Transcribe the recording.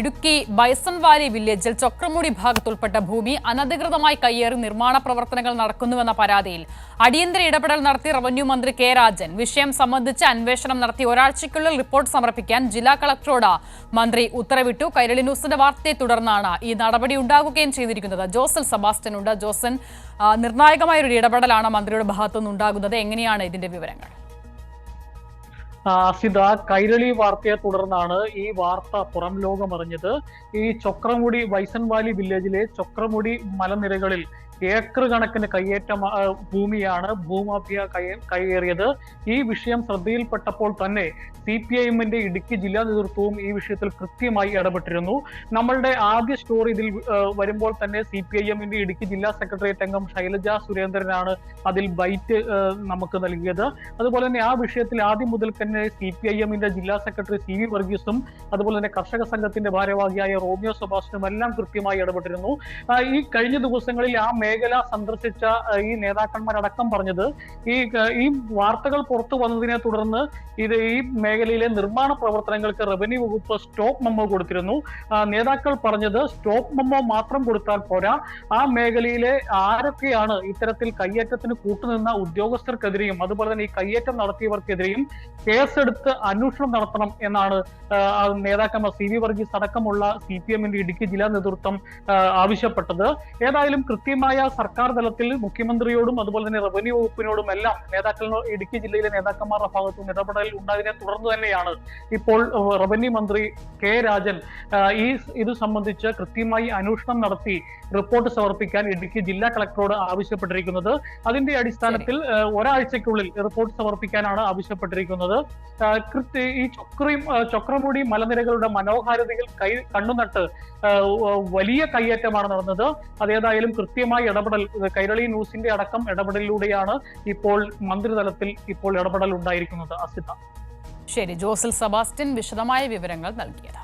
Idukki bison Valley വില്ലേജിൽ ചൊക്രമുടി ഭാഗത്തുൾപ്പെട്ട ഭൂമി അനധികൃതമായി കയ്യേറി നിർമ്മാണ പ്രവർത്തനങ്ങൾ നടക്കുന്നുവെന്ന പരാതിയിൽ അടിയന്തര ഇടപെടൽ നടത്തി റവന്യൂ മന്ത്രി കെ രാജൻ വിഷയം സംബന്ധിച്ച് അന്വേഷണം നടത്തി ഒരാഴ്ചയ്ക്കുള്ളിൽ റിപ്പോർട്ട് സമർപ്പിക്കാൻ ജില്ലാ കളക്ടറോട് മന്ത്രി ഉത്തരവിട്ടു. കൈരളി ന്യൂസിന്റെ വാർത്തയെ തുടർന്നാണ് ഈ നടപടി ഉണ്ടാകുകയും ചെയ്തിരിക്കുന്നത്. ജോസൽ സെബാസ്റ്റ്യൻ ഉണ്ട്. ജോസൻ, നിർണായകമായൊരു ഇടപെടലാണ് മന്ത്രിയുടെ ഭാഗത്തുനിന്ന് ഉണ്ടാകുന്നത്. എങ്ങനെയാണ് ഇതിന്റെ വിവരങ്ങൾ? സിത, കൈരളി വാർത്തയെ തുടർന്നാണ് ഈ വാർത്ത പുറം ലോകമറിഞ്ഞത്. ഈ ചൊക്രമുടി ബൈസൺ വാലി വില്ലേജിലെ ചൊക്രമുടി മലനിരകളിൽ ഏക്കർ കണക്കിന് കയ്യേറ്റ ഭൂമിയാണ് ഭൂമാഫിയ കയ്യേറിയത്. ഈ വിഷയം ശ്രദ്ധയിൽപ്പെട്ടപ്പോൾ തന്നെ CPIM-ന്റെ ഇടുക്കി ജില്ലാ നേതൃത്വവും ഈ വിഷയത്തിൽ കൃത്യമായി ഇടപെട്ടിരുന്നു. നമ്മളുടെ ആദ്യ സ്റ്റോറി ഇതിൽ വരുമ്പോൾ തന്നെ CPIM-ന്റെ ഇടുക്കി ജില്ലാ സെക്രട്ടേറിയറ്റ് അംഗം ശൈലജ സുരേന്ദ്രനാണ് അതിൽ ബൈറ്റ് നമുക്ക് നൽകിയത്. അതുപോലെ തന്നെ ആ വിഷയത്തിൽ ആദ്യം മുതൽ തന്നെ CPIM-ന്റെ ജില്ലാ സെക്രട്ടറി CV വർഗീസും അതുപോലെ തന്നെ കർഷക സംഘത്തിന്റെ ഭാരവാഹിയായ റോമിയോ സെബാസ്റ്റ്യനും എല്ലാം കൃത്യമായി ഇടപെട്ടിരുന്നു. ഈ കഴിഞ്ഞ ദിവസങ്ങളിൽ ആ മേഖല സന്ദർശിച്ച ഈ നേതാക്കന്മാരടക്കം പറഞ്ഞത് ഈ വാർത്തകൾ പുറത്തു വന്നതിനെ തുടർന്ന് ഈ മേഖലയിലെ നിർമ്മാണ പ്രവർത്തനങ്ങൾക്ക് റവന്യൂ വകുപ്പ് സ്റ്റോപ്പ് മെമ്മോ കൊടുത്തിരുന്നു. നേതാക്കൾ പറഞ്ഞത് സ്റ്റോപ്പ് മെമ്മോ മാത്രം കൊടുത്താൽ പോരാ, ആ മേഖലയിലെ ആരൊക്കെയാണ് ഇത്തരത്തിൽ കയ്യേറ്റത്തിന് കൂട്ടുനിന്ന ഉദ്യോഗസ്ഥർക്കെതിരെയും അതുപോലെ തന്നെ ഈ കയ്യേറ്റം നടത്തിയവർക്കെതിരെയും കേസെടുത്ത് അന്വേഷണം നടത്തണം എന്നാണ് നേതാക്കന്മാർ CV വർഗീസ് അടക്കമുള്ള CPM-ന്റെ ഇടുക്കി ജില്ലാ നേതൃത്വം ആവശ്യപ്പെട്ടത്. ഏതായാലും കൃത്യമായ സർക്കാർ തലത്തിൽ മുഖ്യമന്ത്രിയോടും അതുപോലെ തന്നെ റവന്യൂ വകുപ്പിനോടും എല്ലാം ഇടുക്കി ജില്ലയിലെ നേതാക്കന്മാരുടെ ഭാഗത്തു നിന്ന് ഇടപെടൽ ഉണ്ടായതിനെ തുടർന്ന് തന്നെയാണ് ഇപ്പോൾ റവന്യൂ മന്ത്രി കെ രാജൻ ഇത് സംബന്ധിച്ച് കൃത്യമായി അന്വേഷണം നടത്തി റിപ്പോർട്ട് സമർപ്പിക്കാൻ ഇടുക്കി ജില്ലാ കളക്ടറോട് ആവശ്യപ്പെട്ടിരിക്കുന്നത്. അതിന്റെ അടിസ്ഥാനത്തിൽ ഒരാഴ്ചയ്ക്കുള്ളിൽ റിപ്പോർട്ട് സമർപ്പിക്കാനാണ് ആവശ്യപ്പെട്ടിരിക്കുന്നത്. ഈ ചൊക്രമുടി മലനിരകളുടെ മനോഹാരിതയിൽ കണ്ണുനട്ട് വലിയ കയ്യേറ്റമാണ് നടന്നത്. അതേതായാലും കൃത്യമായി ഇടപെടൽ കൈരളി ന്യൂസിന്റെ അടക്കം ഇടപെടലിലൂടെയാണ് ഇപ്പോൾ മന്ത്രിതലത്തിൽ ഇപ്പോൾ ഇടപെടൽ ഉണ്ടായിരിക്കുന്നത്. അസിത, ശരി, ജോസൽ സെബാസ്റ്റ്യൻ വിശദമായ വിവരങ്ങൾ നൽകിയത്.